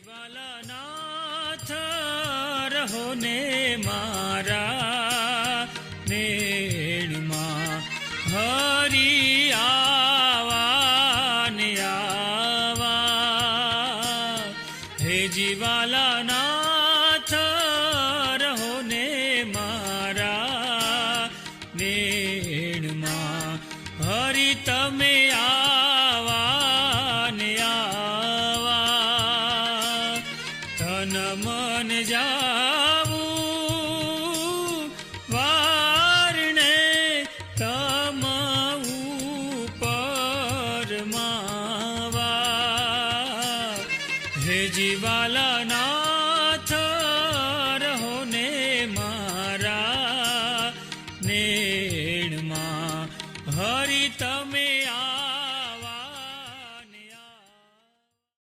જીવાલાનાથ રહો ને મારા નેણમાં હરી આવા ને આવા. હે જીવાલાનાથ રહો ને મારા નેણમાં હરી તમે આવા ને આવા. તન મન જાવું વારણે તમ ઉપર માવા. હે જીવાલાના